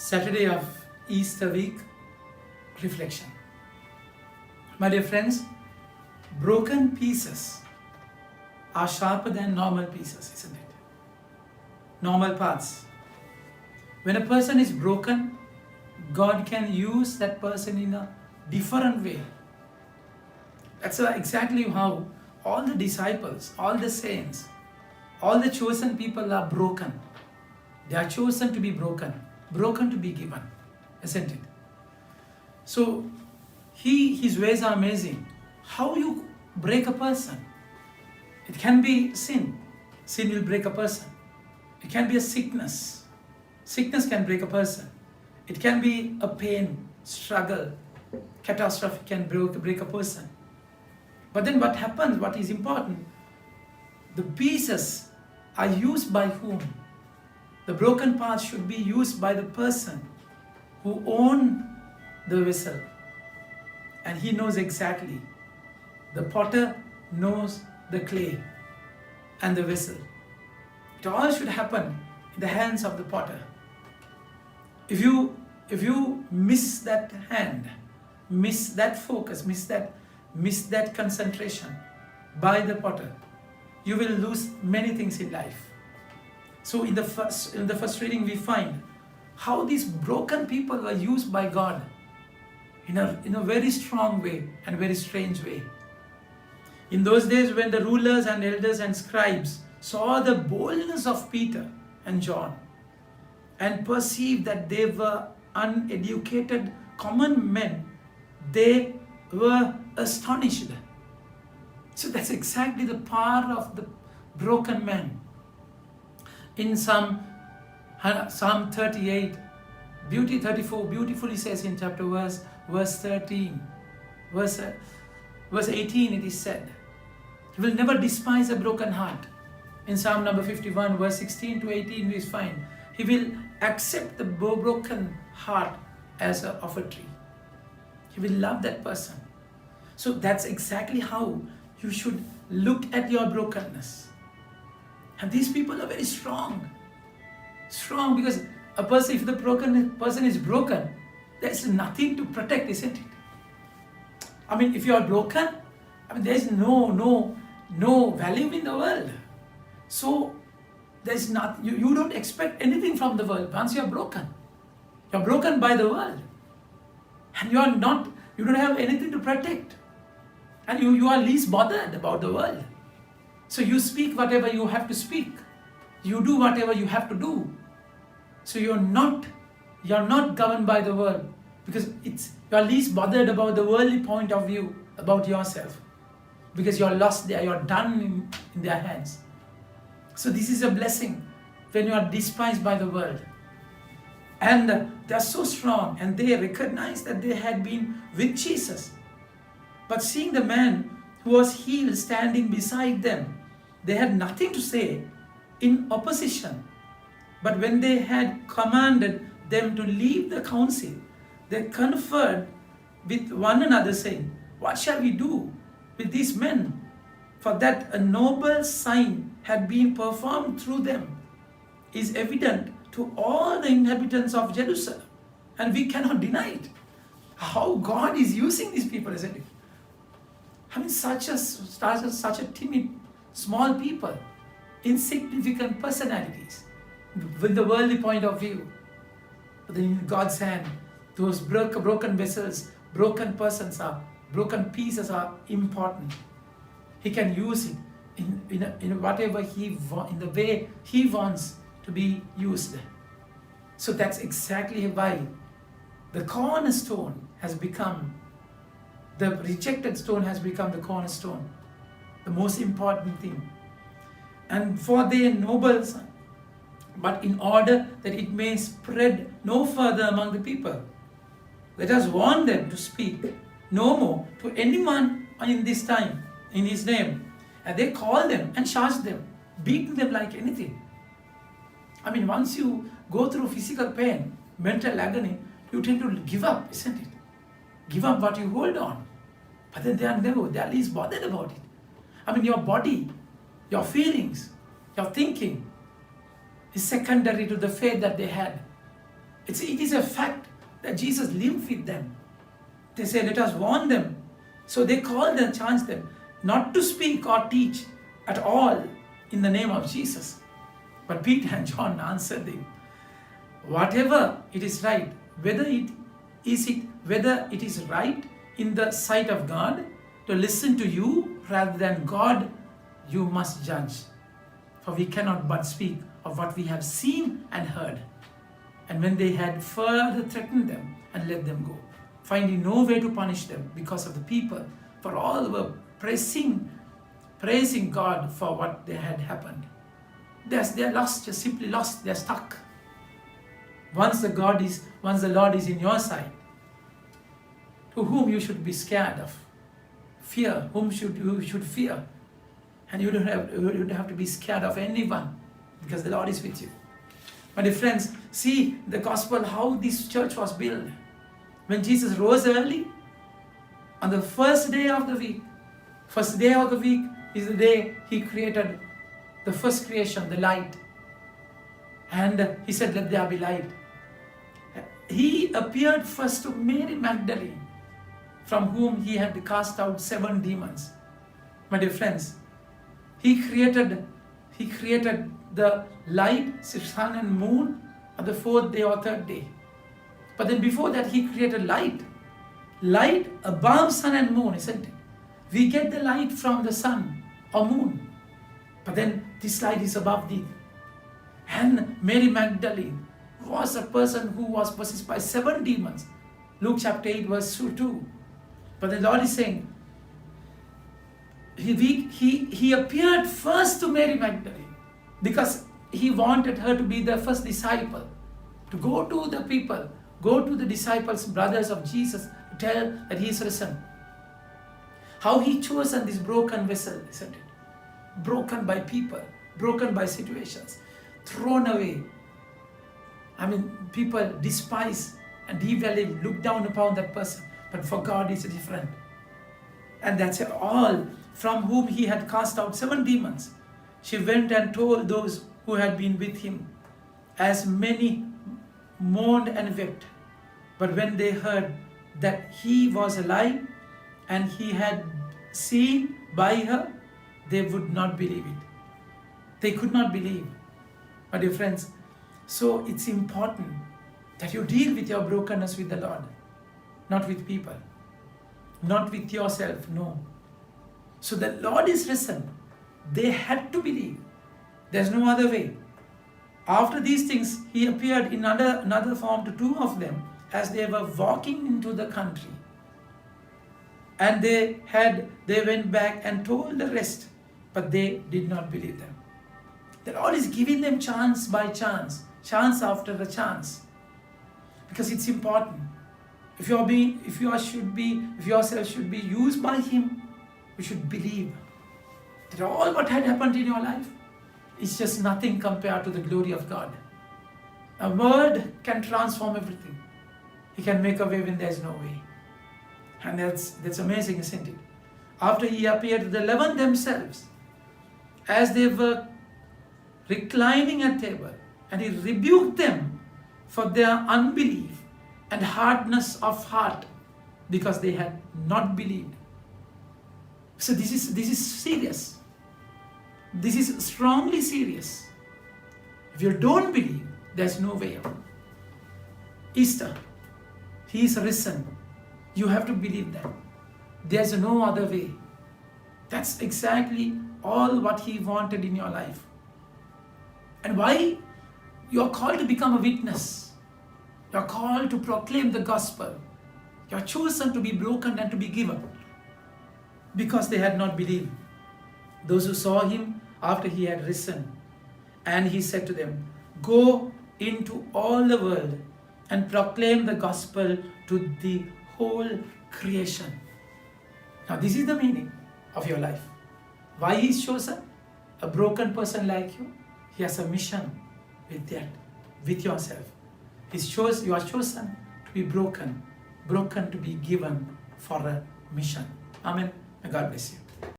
Saturday of Easter week reflection. My dear friends, broken pieces are sharper than normal pieces, isn't it? Normal parts. When a person is broken, God can use that person in a different way. That's exactly how all the disciples, all the saints, all the chosen people are broken. They are chosen to be broken to be given, isn't it? So his ways are amazing. How you break a person? It can be sin. Sin will break a person. It can be a sickness. Sickness can break a person. It can be a pain, struggle, catastrophe can break a person. But then what happens, what is important, the pieces are used by whom? The broken parts should be used by the person who owns the vessel. And he knows exactly. The potter knows the clay and the vessel. It all should happen in the hands of the potter. If you miss that hand, miss that focus, miss that concentration by the potter, you will lose many things in life. So in the first reading we find how these broken people were used by God in a very strong way and very strange way. In those days when the rulers and elders and scribes saw the boldness of Peter and John and perceived that they were uneducated common men, they were astonished. So that's exactly the power of the broken man. In Psalm 38, 34 beautifully says in chapter verse 13, verse 18 it is said, He will never despise a broken heart. In Psalm number 51, verse 16 to 18 we find, He will accept the broken heart as of a tree. He will love that person. So that's exactly how you should look at your brokenness. And these people are very strong. Strong because a person, if the broken person is broken, there's nothing to protect, isn't it? I mean, if you are broken, there's no value in the world. So there's not, you don't expect anything from the world once you are broken. You're broken by the world. And you don't have anything to protect. And you are least bothered about the world. So you speak whatever you have to speak. You do whatever you have to do. So you're not governed by the world because you are least bothered about the worldly point of view about yourself because you're lost there, you're done in their hands. So this is a blessing when you are despised by the world. And they're so strong and they recognize that they had been with Jesus. But seeing the man who was healed standing beside them, they had nothing to say in opposition. But when they had commanded them to leave the council, they conferred with one another saying, What shall we do with these men? For that a noble sign had been performed through them is evident to all the inhabitants of Jerusalem. And we cannot deny it. How God is using these people, isn't it? Such a timid, small people, insignificant personalities, with the worldly point of view. But in God's hand, those broken vessels, broken pieces are important. He can use it in whatever in the way He wants to be used. So that's exactly why the cornerstone has become, the rejected stone has become the cornerstone, the most important thing. And for their noble son, but in order that it may spread no further among the people, let us warn them to speak no more to anyone in this time, in His name. And they call them and charge them, beating them like anything. Once you go through physical pain, mental agony, you tend to give up, isn't it? Give up what you hold on. But then they are least bothered about it. Your body, your feelings, your thinking is secondary to the faith that they had. It is a fact that Jesus lived with them. They say, let us warn them. So they called and charged them not to speak or teach at all in the name of Jesus. But Peter and John answered him, whatever it is right, whether it is right in the sight of God to listen to you rather than God, you must judge. For we cannot but speak of what we have seen and heard. And when they had further threatened them and let them go, finding no way to punish them because of the people, for all were praising God for what they had happened. They're lost, just simply lost, they're stuck. Once the Lord is in your side, to whom you should be scared of, fear, you should fear. And you don't have to be scared of anyone, because the Lord is with you. My dear friends, see the gospel, how this church was built. When Jesus rose early, on the first day of the week is the day he created the first creation, the light. And he said, let there be light. He appeared first to Mary Magdalene, from whom he had cast out 7 demons. My dear friends, he created the light, sun and moon on the 4th day or 3rd day. But then before that, he created light above sun and moon, isn't it? We get the light from the sun or moon, but then this light is above thee. And Mary Magdalene was a person who was possessed by 7 demons. Luke chapter 8 verse 2. But the Lord is saying, he appeared first to Mary Magdalene because he wanted her to be the first disciple, to go to the people, go to the disciples, brothers of Jesus, to tell that he is risen. How he chosen this broken vessel, isn't it? Broken by people, broken by situations, thrown away. People despise and devalue, look down upon that person. But for God it's different. And that's all, from whom he had cast out 7 demons. She went and told those who had been with him, as many mourned and wept. But when they heard that he was alive and he had seen by her, they would not believe it. They could not believe. My dear friends, so it's important that you deal with your brokenness with the Lord, not with people, not with yourself, no. So the Lord is risen. They had to believe. There's no other way. After these things, he appeared in another form to 2 of them as they were walking into the country. And they went back and told the rest, but they did not believe them. The Lord is giving them chance by chance, chance after a chance, because it's important. If yourself should be used by him, you should believe that all what had happened in your life is just nothing compared to the glory of God. A word can transform everything. He can make a way when there's no way. And that's amazing, isn't it? After he appeared to the 11 themselves, as they were reclining at table, and he rebuked them for their unbelief and hardness of heart, because they had not believed. So this is serious. This is strongly serious. If you don't believe, there's no way out. Easter, he is risen. You have to believe that. There's no other way. That's exactly all what he wanted in your life. And why you are called to become a witness. You are called to proclaim the gospel. You are chosen to be broken and to be given, because they had not believed. Those who saw him after he had risen, and he said to them, go into all the world and proclaim the gospel to the whole creation. Now this is the meaning of your life. Why he is chosen? A broken person like you, he has a mission with that, with yourself. You are chosen to be broken to be given for a mission. Amen. May God bless you.